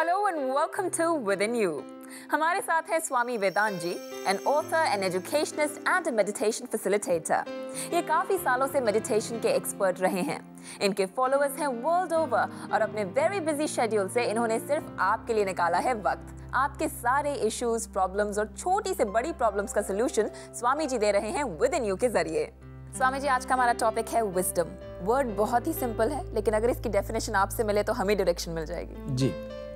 Hello and welcome to within you. हमारे साथ हैं Swami Vedant ji, an author and educationist and meditation facilitator. ये काफी सालों से मेडिटेशन के एक्सपर्ट रहे हैं। इनके फॉलोअर्स हैं वर्ल्ड ओवर और अपने वेरी बिजी शेड्यूल से इन्होंने सिर्फ आपके लिए निकाला है वक्त। आपके सारे इश्यूज, प्रॉब्लम्स और छोटी से बड़ी प्रॉब्लम्स का सोल्यूशन स्वामी जी दे रहे हैं विद इन यू के जरिए। स्वामी जी, आज का हमारा टॉपिक है विजडम। वर्ड बहुत ही सिंपल है, लेकिन अगर इसकी डेफिनेशन आपसे मिले तो हमें डायरेक्शन मिल जाएगी। जी,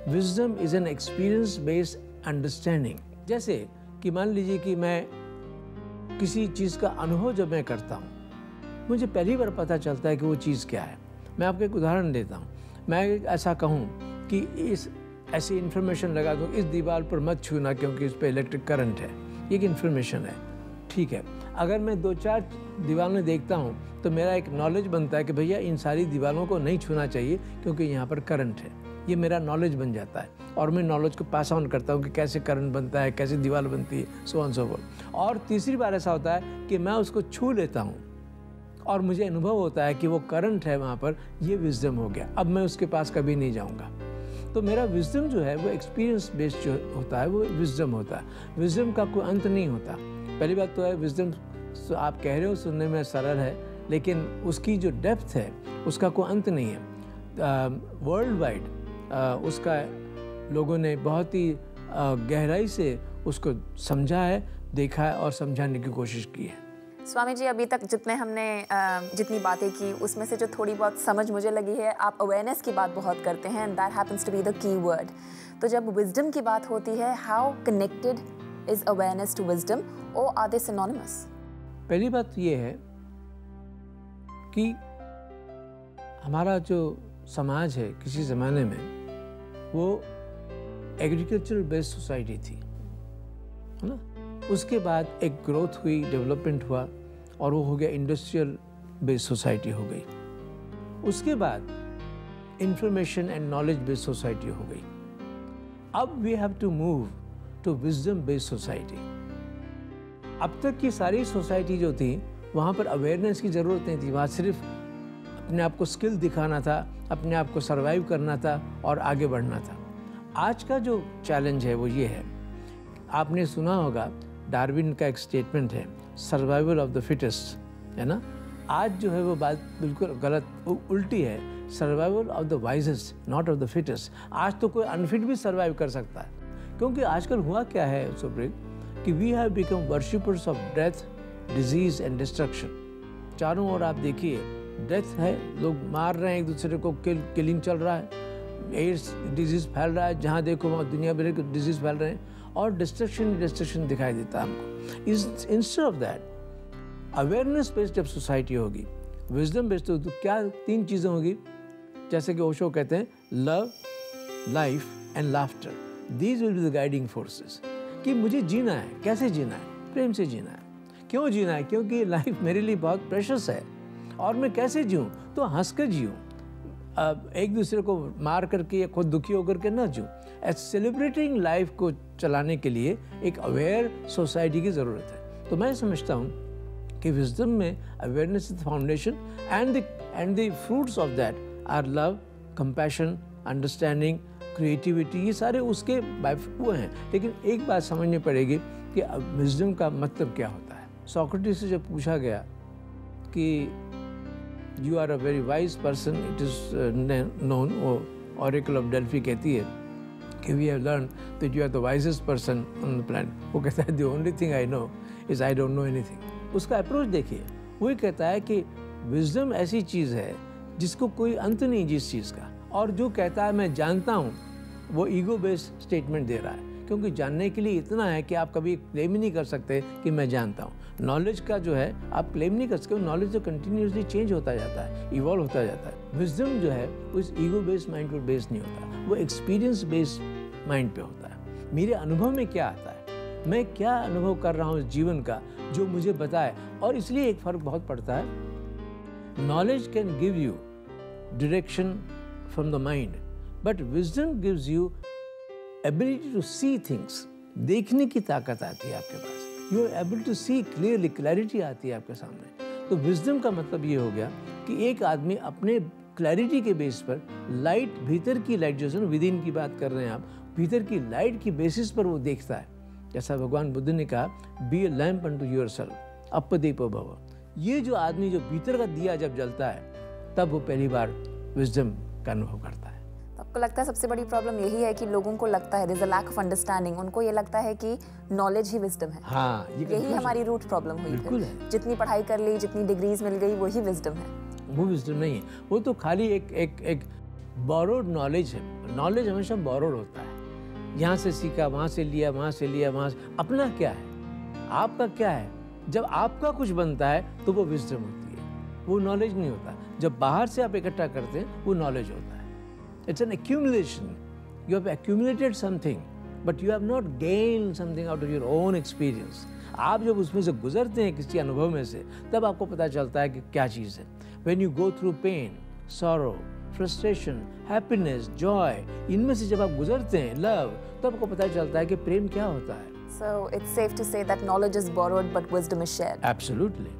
wisdom is an experience based understanding. जैसे कि मान लीजिए कि मैं किसी चीज़ का अनुभव जब मैं करता हूँ, मुझे पहली बार पता चलता है कि वो चीज़ क्या है। मैं आपको एक उदाहरण देता हूँ। मैं ऐसा कहूँ कि इस ऐसी इन्फॉर्मेशन लगा दूँ, इस दीवार पर मत छूना क्योंकि इस पर इलेक्ट्रिक करंट है। ये एक इन्फॉर्मेशन है, ठीक है। अगर मैं 2-4 दीवारें देखता हूँ तो मेरा एक नॉलेज बनता है कि भैया इन सारी दीवारों को नहीं छूना चाहिए क्योंकि यहाँ पर करंट है। ये मेरा नॉलेज बन जाता है और मैं नॉलेज को पास ऑन करता हूँ कि कैसे करंट बनता है, कैसे दीवार बनती है, सो ऑन सो फोर्थ। और तीसरी बार ऐसा होता है कि मैं उसको छू लेता हूँ और मुझे अनुभव होता है कि वो करंट है वहाँ पर। ये विजडम हो गया। अब मैं उसके पास कभी नहीं जाऊँगा। तो मेरा विजडम जो है वो एक्सपीरियंस बेस्ड जो होता है वो विजडम होता है। विजडम का कोई अंत नहीं होता। पहली बात तो है, विजडम आप कह रहे हो सुनने में सरल है, लेकिन उसकी जो डेप्थ है उसका कोई अंत नहीं है। वर्ल्ड वाइड उसका लोगों ने बहुत ही गहराई से उसको समझा है, देखा है और समझाने की कोशिश की है। स्वामी जी, अभी तक जितनी बातें की उसमें से जो थोड़ी बहुत समझ मुझे लगी है, आप अवेयरनेस की बात बहुत करते हैं and that happens to be the key word. तो जब विजडम की बात होती है, how connected is awareness to wisdom और आर दे सिनोनिमस? पहली बात ये है कि हमारा जो समाज है किसी ज़माने में वो एग्रीकल्चरल बेस्ड सोसाइटी थी, है ना। उसके बाद एक ग्रोथ हुई, डेवलपमेंट हुआ और वो हो गया इंडस्ट्रियल बेस्ड सोसाइटी हो गई। उसके बाद information and knowledge based society हो गई। अब we have to move to wisdom based society. अब तक की सारी सोसाइटी जो थी वहाँ पर अवेयरनेस की ज़रूरत नहीं थी। वहाँ सिर्फ अपने आप को स्किल दिखाना था, अपने आप को सरवाइव करना था और आगे बढ़ना था। आज का जो चैलेंज है वो ये है, आपने सुना होगा डार्विन का एक स्टेटमेंट है, सर्वाइवल ऑफ द फिटेस्ट, है ना। आज जो है वो बात बिल्कुल गलत, उल्टी है, survival of the wisest not of the fittest. आज तो कोई अनफिट भी सर्वाइव कर सकता है, क्योंकि आजकल हुआ क्या है सुप्रीत, कि we have become worshippers of death, disease and destruction. चारों ओर आप देखिए डेथ है, लोग मार रहे हैं एक दूसरे को, किलिंग चल रहा है, एड्स डिजीज फैल रहा है, जहाँ देखो वहाँ दुनिया भर के डिजीज फैल रहे हैं और डिस्ट्रक्शन दिखाई देता है हमको। Instead of that awareness based जब सोसाइटी होगी, विजडम बेस्ड, तो क्या 3 चीज़ें होगी, जैसे कि ओशो कहते हैं, love, life and laughter. These will be the guiding forces. कि मुझे जीना है, कैसे जीना है? प्रेम से जीना है। क्यों जीना है? क्योंकि लाइफ मेरे लिए बहुत प्रेशियस है और मैं कैसे जीऊँ? तो हंस कर जीऊँ, एक दूसरे को मार करके या खुद दुखी होकर के ना जीऊँ। सेलिब्रेटिंग लाइफ को चलाने के लिए एक अवेयर सोसाइटी की ज़रूरत है। तो मैं समझता हूँ कि विजडम में awareness is the foundation and the fruits of that are love, compassion, understanding, creativity. ये सारे उसके वो हैं। लेकिन एक बात समझनी पड़ेगी कि विजडम का मतलब क्या होता है। सोक्रेटिस से जब पूछा गया कि you are a very wise person, it is known, वो ऑरेकल ऑफ डेल्फी कहती है कि we have learn that you are the wisest person on the planet. वो कहता है the only thing I know is I don't know anything. उसका approach देखिए, वही कहता है कि विजडम ऐसी चीज़ है जिसको कोई अंत नहीं जिस चीज़ का, और जो कहता है मैं जानता हूँ, वो ईगो बेस्ड स्टेटमेंट दे रहा है। क्योंकि जानने के लिए इतना है कि आप कभी क्लेम ही नहीं कर सकते कि मैं जानता हूँ। नॉलेज का जो है आप क्लेम नहीं कर सकते, नॉलेज जो कंटिन्यूसली चेंज होता जाता है, इवॉल्व होता जाता है। विजडम जो है वो इस ईगो बेस्ड माइंड पर बेस्ड नहीं होता, वो एक्सपीरियंस बेस्ड माइंड पे होता है। मेरे अनुभव में क्या आता है, मैं क्या अनुभव कर रहा हूँ इस जीवन का, जो मुझे बताए। और इसलिए एक फ़र्क बहुत पड़ता है। Knowledge can give you direction from the mind, but wisdom gives you ability to see things. देखने की ताकत आती है आपके पास, you are able to see clearly, clarity आती है आपके सामने। तो विजडम का मतलब ये हो गया कि एक आदमी अपने क्लैरिटी के बेस पर लाइट, भीतर की लाइट जो है विद इन की बात कर रहे हैं आप, भीतर की लाइट की बेसिस पर वो देखता है। जैसा भगवान बुद्ध ने कहा, be a lamp unto yourself, अपदीपो भव। ये जो आदमी जो भीतर का दिया जब जलता है तब वो पहली बार विजडम का अनुभव करता है। आपको लगता है सबसे बड़ी प्रॉब्लम यही है कि लोगों को लगता है, there is a lack of understanding, उनको ये लगता है कि नॉलेज ही विजडम है। हाँ, यही हमारी रूट प्रॉब्लम हुई है। जितनी पढ़ाई कर ली, जितनी डिग्रीज मिल गई, वही विजडम है। वो विजडम नहीं है, वो तो खाली एक बोरोड नॉलेज है। नॉलेज हमेशा बोरोड होता है, यहाँ से सीखा, वहाँ से लिया, वहाँ से लिया, वहाँ से। अपना क्या है, आपका क्या है? जब आपका कुछ बनता है तो वो विजडम होती है, वो नॉलेज नहीं होता। जब बाहर से आप इकट्ठा करते हैं वो नॉलेज होता है। It's an accumulation. You have accumulated something, but you have not gained something out of your own experience. आप जब उसमें से गुजरते हैं किसी अनुभव में से, तब आपको पता चलता है कि क्या चीज़ है। When you go through pain, sorrow, frustration, happiness, joy, इनमें से जब आप गुजरते हैं, love, तब आपको पता चलता है कि प्रेम क्या होता है। So it's safe to say that knowledge is borrowed, but wisdom is shared. Absolutely.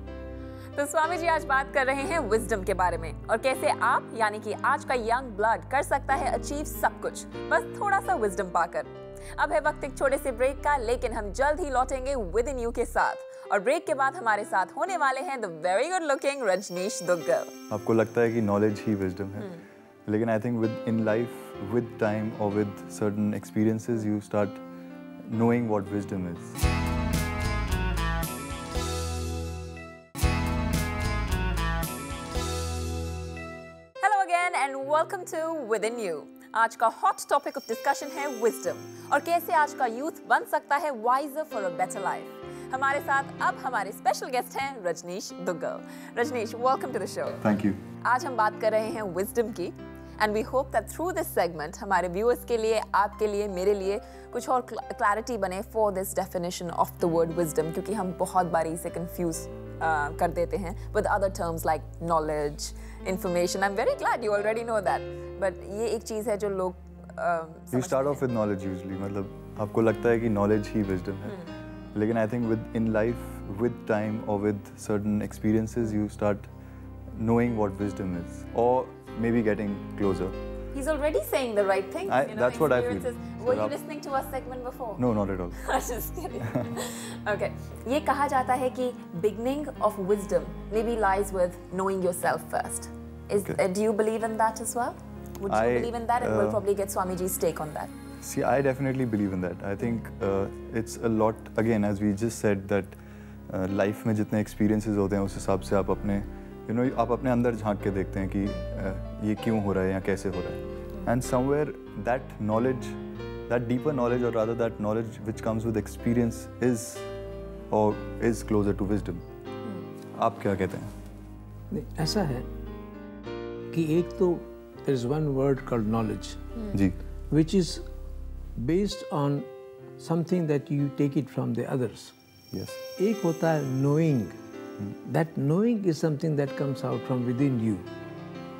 तो स्वामी जी आज बात कर रहे हैं विजडम के बारे में और कैसे आप यानी कि आज का यंग ब्लड कर सकता है अचीव सब कुछ बस थोड़ा सा विजडम पाकर। अब है वक्त एक छोटे से ब्रेक का, लेकिन हम जल्द ही लौटेंगे विद इन यू के साथ। और ब्रेक के बाद हमारे साथ होने वाले हैं the very good looking Rajneesh Duggal. आपको लगता है कि नॉलेज ही विजडम है, लेकिन I think within life, with time और with certain experiences you start knowing what wisdom is. Hello again and welcome to Within You. आज का हॉट टॉपिक ऑफ डिस्कशन है विजडम और कैसे आज का यूथ बन सकता है wiser for a better life. हमारे साथ अब हमारे स्पेशल गेस्ट हैं Rajneesh Duggal. Rajneesh, welcome to the show. Thank you. आज हम बात कर रहे हैं विजडम की and we hope that through this segment हमारे व्यूअर्स के लिए, आपके लिए, मेरे लिए कुछ और क्लैरिटी बने for this definition of the word wisdom, क्योंकि हम बहुत बार इसे कंफ्यूज कर देते हैं with other terms like knowledge, information. I am very glad you already know that, but ये एक चीज़ है जो लोग you start of with knowledge usually, मतलब आपको लगता है कि नॉलेज ही विजडम है, लेकिन I think within life, with time और with certain experiences you start knowing what wisdom is, or maybe getting closer. He's already saying the right things. That's what I feel. Were you listening to our segment before? No, not at all. Just kidding. Okay. ये कहा जाता है कि beginning of wisdom maybe lies with knowing yourself first. Do you believe in that as well? Would you believe in that? And we'll probably get Swamiji's take on that. See, I definitely believe in that. I think it's a lot. Again, as we just said, that life में जितने experiences होते हैं उस हिसाब से आप अपने आप अपने अंदर झांक के देखते हैं कि ये क्यों हो रहा है या कैसे हो रहा है। And somewhere that knowledge, that deeper knowledge और rather that knowledge which comes with experience is closer to wisdom. आप क्या कहते हैं? नहीं, ऐसा है कि एक तो there is one word called knowledge, जी, which is based on something that you take it from the others. Yes. एक होता है knowing. That knowing is something that comes out from within you.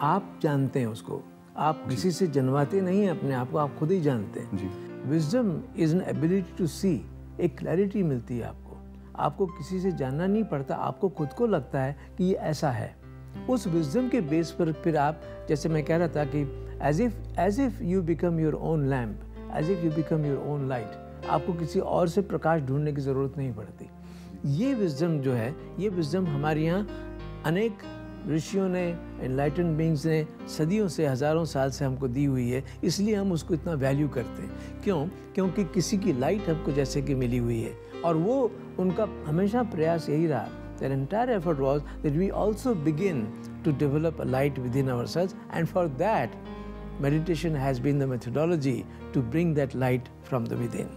आप जानते हैं उसको, आप किसी से जनवाते नहीं हैं अपने आप को, आप खुद ही जानते हैं। जी। Wisdom is an ability to see. एक क्लैरिटी मिलती है आपको किसी से जानना नहीं पड़ता, आपको खुद को लगता है कि ये ऐसा है। उस विजडम के बेस पर फिर आप, जैसे मैं कह रहा था कि as if you become your own lamp, as if you become your own light, आपको किसी और से प्रकाश ढूंढने की ज़रूरत नहीं पड़ती। ये विजडम जो है, ये विजडम हमारे यहाँ अनेक ऋषियों ने, एनलाइटेंड बीइंग्स ने सदियों से, हज़ारों साल से हमको दी हुई है, इसलिए हम उसको इतना वैल्यू करते हैं। क्यों? क्योंकि किसी की लाइट हमको जैसे कि मिली हुई है और वो उनका हमेशा प्रयास यही रहा। Their entire effort was that we also begin to develop a light within ourselves, and for that meditation has been the methodology to bring that light from the within.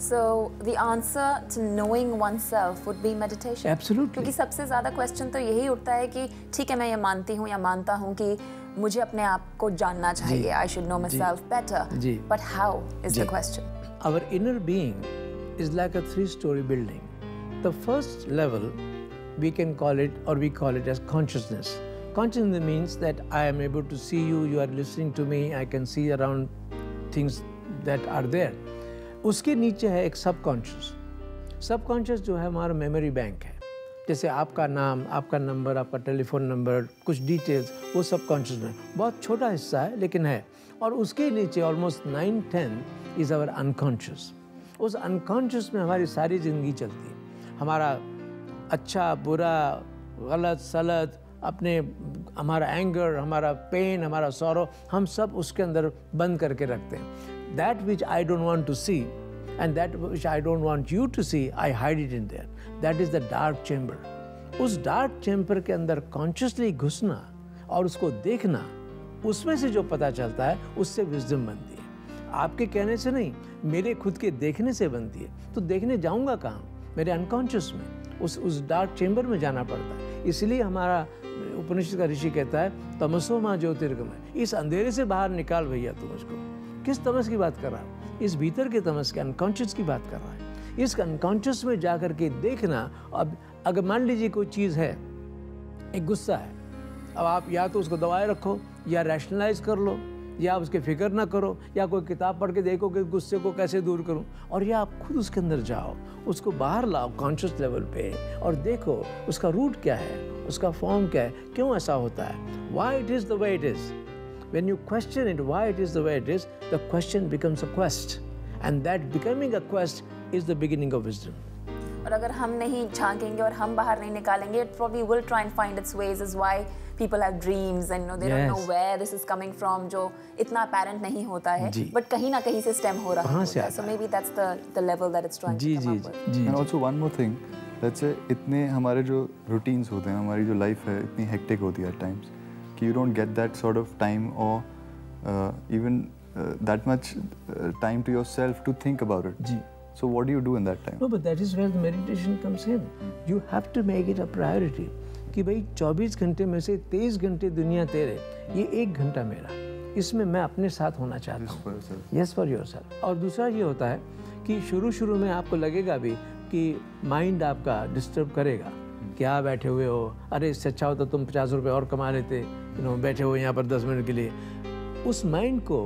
So the answer to knowing oneself would be meditation. Absolutely. क्योंकि सबसे ज़्यादा question तो यही उठता है कि ठीक है, मैं ये मानती हूँ या मानता हूँ कि मुझे अपने आप को जानना चाहिए. I should know myself better. Ji. But how is the question? Our inner being is like a 3-story building. The first level we can call it, or we call it as consciousness. Consciousness means that I am able to see you, you are listening to me, I can see around things that are there. उसके नीचे है एक subconscious. Subconscious जो है हमारा memory bank है। जैसे आपका नाम, आपका नंबर, आपका टेलीफोन नंबर, कुछ डिटेल्स, वो सब कॉन्शियस में बहुत छोटा हिस्सा है लेकिन है। और उसके नीचे ऑलमोस्ट 9/10 इज़ आवर अनकॉन्शियस। उस अनकॉन्शियस में हमारी सारी ज़िंदगी चलती है। हमारा अच्छा बुरा, गलत सलत, अपने हमारा एंगर, हमारा पेन, हमारा सॉरो, हम सब उसके अंदर बंद करके रखते हैं। That which I don't want to see and that which I don't want you to see, I hide it in there. That is the dark chamber. उस dark chamber के अंदर consciously घुसना और उसको देखना, उसमें से जो पता चलता है उससे wisdom बनती है। आपके कहने से नहीं, मेरे खुद के देखने से बनती है। तो देखने जाऊंगा कहाँ? मेरे unconscious में, उस dark chamber में जाना पड़ता है। इसलिए हमारा उपनिषद का ऋषि कहता है तमसो मां ज्योतिर्गमय, इस अंधेरे से बाहर निकाल भैया तू मुझको। किस तमस की बात कर रहा है? इस भीतर के तमस के अनकॉन्शियस की बात कर रहा है। इस अनकॉन्शियस में जा कर के देखना। अब अगर मान लीजिए कोई चीज़ है, एक गुस्सा है, अब आप या तो उसको दबाए रखो या रैशनलाइज कर लो या उसके फिक्र ना करो या कोई किताब पढ़ के देखो कि गुस्से को कैसे दूर करूं, और या आप खुद उसके अंदर जाओ, उसको बाहर लाओ कॉन्शियस लेवल पे और देखो उसका रूट क्या है, उसका फॉर्म क्या है, क्यों ऐसा होता है, why it is the way it is. When you question it, why it is the way it is, the question becomes a quest. And that becoming a quest is the beginning of wisdom. और अगर हम नहीं झांकेंगे और हम बाहर नहीं निकालेंगे, it probably will try and find its ways, is why people have dreams and they don't know where this is coming from, जो इतना apparent नहीं होता है, but कहीं ना कहीं से stem हो रहा होता है. So maybe that's the level that it's trying to come up with. And also one more thing, let's say इतने हमारे जो routines होते हैं, हमारी जो life है इतनी hectic होती है at times, you don't get that sort of time or even that much time to yourself to think about it. So what do you do in that time? No, but that is where the meditation comes in. You have to make it a priority. कि भाई 24 घंटे में से 23 घंटे दुनिया तेरे, ये 1 घंटा मेरा, इसमें मैं अपने साथ होना चाहता हूँ। Yes for yourself. और दूसरा ये होता है कि शुरू में आपको लगेगा भी कि माइंड आपका डिस्टर्ब करेगा, क्या बैठे हुए हो, अरे इससे अच्छा होता तुम 50 रुपये और कमा लेते, बैठे हुए यहाँ पर 10 मिनट के लिए। उस माइंड को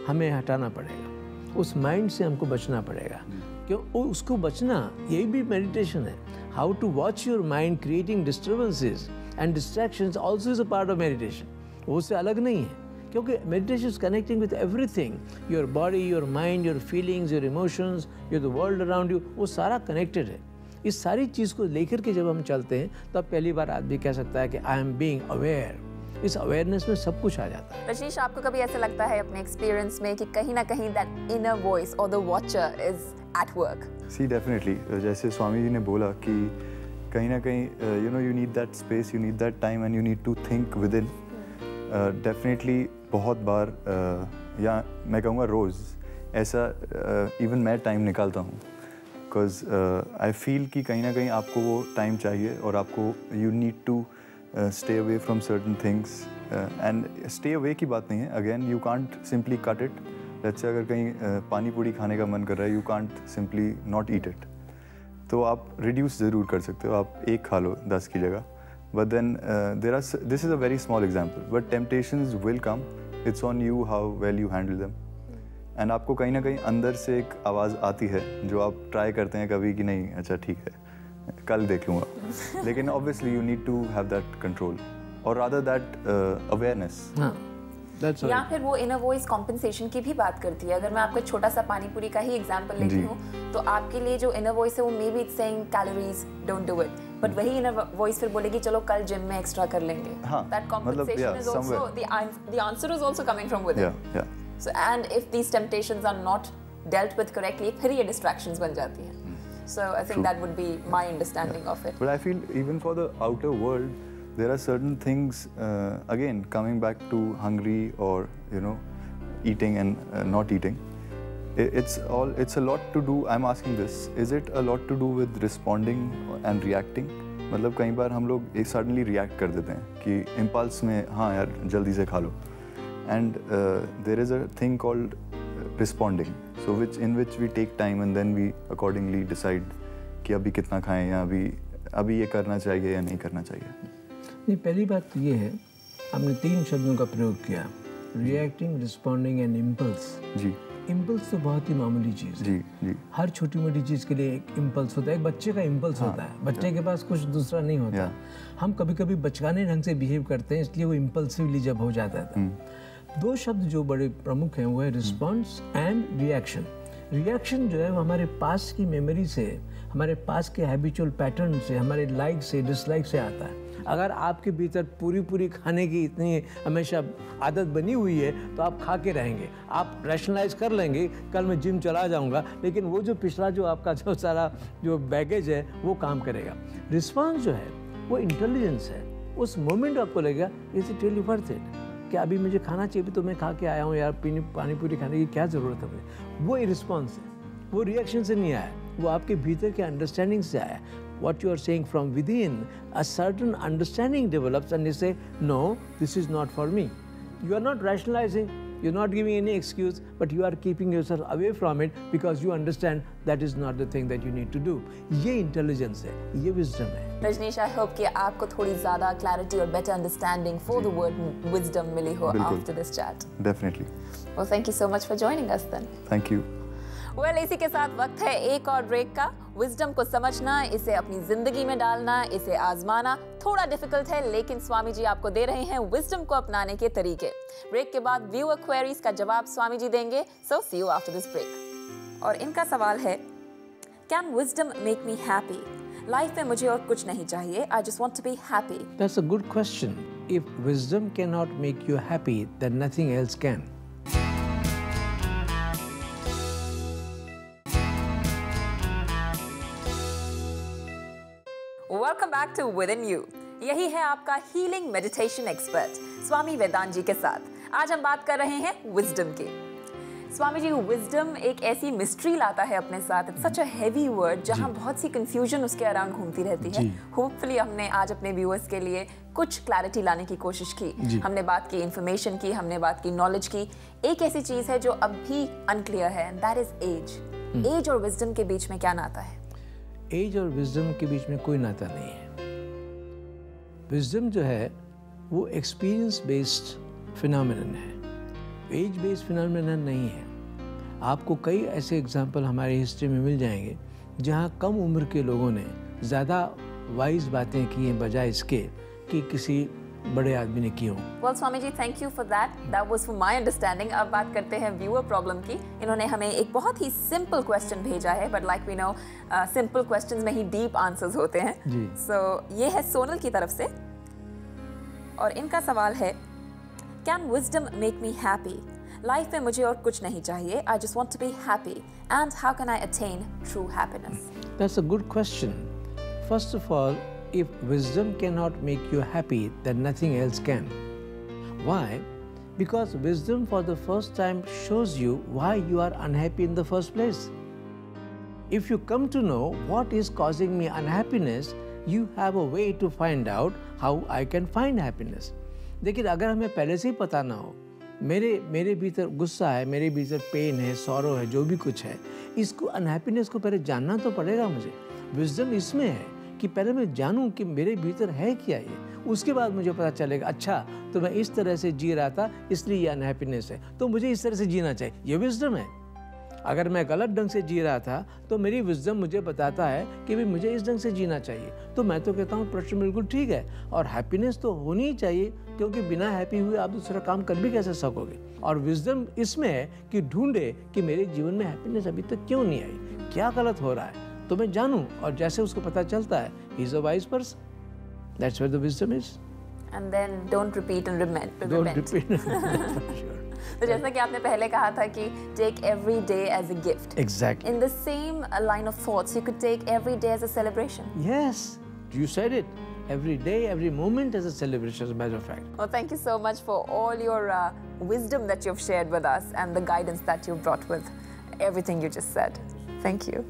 हमें हटाना पड़ेगा, उस माइंड से हमको बचना पड़ेगा। क्यों उसको बचना, यही भी मेडिटेशन है। How to watch your mind creating disturbances and distractions also is a part of meditation. वो उससे अलग नहीं है, क्योंकि meditation is connecting with everything, your body, your mind, your feelings, your emotions, your the world around you, वो सारा connected है। इस सारी चीज़ को लेकर के जब हम चलते हैं तब पहली बार आदमी कह सकता है कि आई एम बीइंग अवेयर। इस अवेयरनेस में सब कुछ आ जाता है। रशीश, आपको कभी ऐसा लगता है अपने एक्सपीरियंस में कि कहीं ना कहीं दैट इनर वॉइस और the watcher is at work? See definitely, जैसे स्वामी जी ने बोला कि कहीं ना कहीं you need that space, you need that time and you need to think within. Definitely बहुत बार या मैं कहूँगा रोज़ ऐसा इवन मैं टाइम निकालता हूँ, बिकॉज आई फील कि कहीं ना कहीं आपको वो टाइम चाहिए और आपको you need to stay away from certain things. And stay away की बात नहीं है, again you can't simply cut it. जैसे अगर कहीं पानी पूरी खाने का मन कर रहा है, you can't simply not eat it, तो आप रिड्यूस ज़रूर कर सकते हो, आप एक खा लो 10 की जगह। But then this is a very small example, but temptations will come, it's on you how well you handle them. And आपको कहीं ना कहीं अंदर से एक आवाज़ आती है जो आप ट्राई करते हैं कभी कि नहीं अच्छा ठीक है कल देख लूँगा, लेकिन obviously you need to have that control और रादर दैट अवेयरनेस। या फिर वो इनर वॉइस कॉम्पेंसेशन की भी बात करती है। अगर मैं आपको छोटा सा पानी पूरी का ही एग्जांपल लेती हूँ, तो आपके लिए जो इनर वॉइस है वो may be it's saying calories don't do it, but वही इनर वॉइस फिर बोलेगी चलो कल जिम में एक्स्ट्रा कर लेंगे। That compensation is also the answer is also coming from with in. So and if these temptations are not dealt with correctly, फिर ये distractions बन जाती हैं. So I think that would be my understanding of it. But I feel even for the outer world, there are certain things. Again, coming back to hungry or eating and not eating, it's a lot to do. I'm asking this: is it a lot to do with responding and reacting? मतलब कई बार हम लोग suddenly react कर देते हैं कि impulse में हाँ यार जल्दी से खा लो. And there is a thing called responding, so in which we take time and then we accordingly decide कि अभी कितना खाएं या अभी ये करना चाहिए या नहीं करना चाहिए। नहीं, पहली बात तो ये है, आपने 3 शब्दों का प्रयोग किया, reacting, responding and impulse। जी। इम्पल्स तो बहुत ही मामूली चीज़ है। जी जी। हर छोटी मोटी चीज़ के लिए एक इम्पल्स होता है। एक बच्चे का इम्पल्स होता है, बच्चे के पास कुछ दूसरा नहीं होता। हम कभी कभी बचकाने ढंग से बिहेव करते हैं, इसलिए वो इम्पल्सिवली जब हो जाता है। दो शब्द जो बड़े प्रमुख हैं वो है रिस्पॉन्स एंड रिएक्शन। रिएक्शन जो है वो हमारे पास की मेमोरी से, हमारे पास के हैबिचुअल पैटर्न से, हमारे लाइक से डिसलाइक से आता है। अगर आपके भीतर पूरी खाने की इतनी हमेशा आदत बनी हुई है तो आप खा के रहेंगे। आप रैशनलाइज कर लेंगे कल मैं जिम चला जाऊंगा, लेकिन वो जो पिछला जो आपका जो सारा जो बैगेज है वो काम करेगा। रिस्पॉन्स जो है वो इंटेलिजेंस है। उस मोमेंट आपको लगेगा is it really worth it, कि अभी मुझे खाना चाहिए तो मैं खा के आया हूँ यार, पानी पूरी खाने की क्या ज़रूरत है मुझे। वो रिस्पॉन्स है, वो रिएक्शन से नहीं आया, वो आपके भीतर के अंडरस्टैंडिंग से आया। What you are saying from within, a certain understanding develops and you say, no, this is not for me. You are not rationalizing, you're not giving any excuse, but you are keeping yourself away from it because you understand that is not the thing that you need to do. ये intelligence है, ये wisdom है। Rajneesh, I hope कि आपको थोड़ी ज़्यादा clarity और better understanding for the word wisdom मिली हो after this chat. Definitely. Well, thank you so much for joining us then. Thank you. Well, इसी के साथ वक्त है एक और ब्रेक का। विजडम को समझना, इसे अपनी जिंदगी में डालना, इसे आजमाना थोड़ा डिफिकल्ट है, लेकिन स्वामी जी आपको दे रहे हैं विजडम को अपनाने के तरीके। ब्रेक के बाद व्यूअर क्वेरीज का जवाब स्वामी जी देंगे, so see you after this break. और इनका सवाल है, can wisdom make me happy? Life में मुझे और कुछ नहीं चाहिए, I just want to be happy. That's a good question. If wisdom can not make you happy, then nothing else can. Welcome back to within you. यही है आपका healing meditation expert Swami Vedant ji के साथ। आज हम बात कर रहे हैं विजडम की। स्वामी जी, विजडम एक ऐसी मिस्ट्री लाता है अपने साथ। It's such a heavy word जहां बहुत सी कंफ्यूजन उसके अराउंड घूमती रहती है। होपफुली हमने आज अपने व्यूअर्स के लिए कुछ क्लैरिटी लाने की कोशिश की। हमने बात की इंफॉर्मेशन की, हमने बात की नॉलेज की। एक ऐसी चीज है जो अब भी अनक्लियर है, दैट इज एज। एज और विजडम के बीच में क्या नाता है? एज और विजडम के बीच में कोई नाता नहीं है। विजडम जो है वो एक्सपीरियंस बेस्ड फिनोमेनन है, एज बेस्ड फिनोमेनन नहीं है। आपको कई ऐसे एग्जाम्पल हमारी हिस्ट्री में मिल जाएंगे जहाँ कम उम्र के लोगों ने ज़्यादा वाइज बातें की हैं बजाय इसके कि किसी बड़े आदमी ने की हो। Well, Swami ji, thank you for that. That was for my understanding. अब बात करते हैं व्यूअर प्रॉब्लम की। इन्होंने हमें एक बहुत ही सिंपल क्वेश्चन भेजा है, but like we know simple questions में ही डीप आंसर्स होते हैं। सो ये है सोनल की तरफ से, और इनका सवाल है, can wisdom make me happy? Life में मुझे और कुछ नहीं चाहिए, I just want to be happy, and how can I attain true happiness? That's a good question. First of all, if wisdom cannot make you happy, then nothing else can. Why? Because wisdom for the first time shows you why you are unhappy in the first place. If you come to know what is causing me unhappiness, you have a way to find out how I can find happiness. देखिए, अगर हमें पहले से ही पता ना हो, मेरे भीतर गुस्सा है, मेरे भीतर पेन है, सॉरो है, जो भी कुछ है, इसको अनहैप्पीनेस को पहले जानना तो पड़ेगा मुझे। विजडम इसमें है कि पहले मैं जानूं कि मेरे भीतर है क्या ये, उसके बाद मुझे पता चलेगा अच्छा तो मैं इस तरह से जी रहा था इसलिए ये अनहैप्पीनेस है, तो मुझे इस तरह से जीना चाहिए। ये विजडम है। अगर मैं गलत ढंग से जी रहा था तो मेरी विजडम मुझे बताता है कि भाई मुझे इस ढंग से जीना चाहिए। तो मैं तो कहता हूँ प्रश्न बिल्कुल ठीक है, और हैप्पीनेस तो होनी ही चाहिए, क्योंकि बिना हैप्पी हुए आप दूसरा काम कर भी कैसे सकोगे। और विजडम इसमें है कि ढूंढे कि मेरे जीवन में हैप्पीनेस अभी तक क्यों नहीं आई, क्या गलत हो रहा है, तो मैं जानूं, और जैसे उसको पता चलता है, he is a wise person. That's where the wisdom is. And then don't repeat and repent. Don't repeat. Sure. तो जैसा कि आपने पहले कहा था कि take every day as a gift. Exactly. In the same line of thoughts, you could take every day as a celebration. Yes, you said it. Every day, every moment is a celebration, as a matter of fact. Well, thank you so much for all your wisdom that you've shared with us and the guidance that you've brought with everything you just said. Thank you.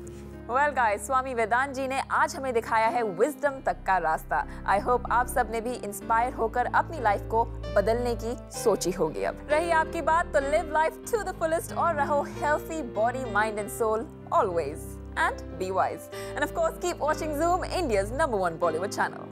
Well guys, स्वामी वेदांत जी ने आज हमें दिखाया है wisdom तक का रास्ता। I hope आप सब ने भी इंस्पायर होकर अपनी लाइफ को बदलने की सोची होगी। अब रही आपकी बात तो live life to the fullest और रहो healthy body, mind and soul always, and be wise, and of course keep watching Zoom, India's #1 Bollywood channel.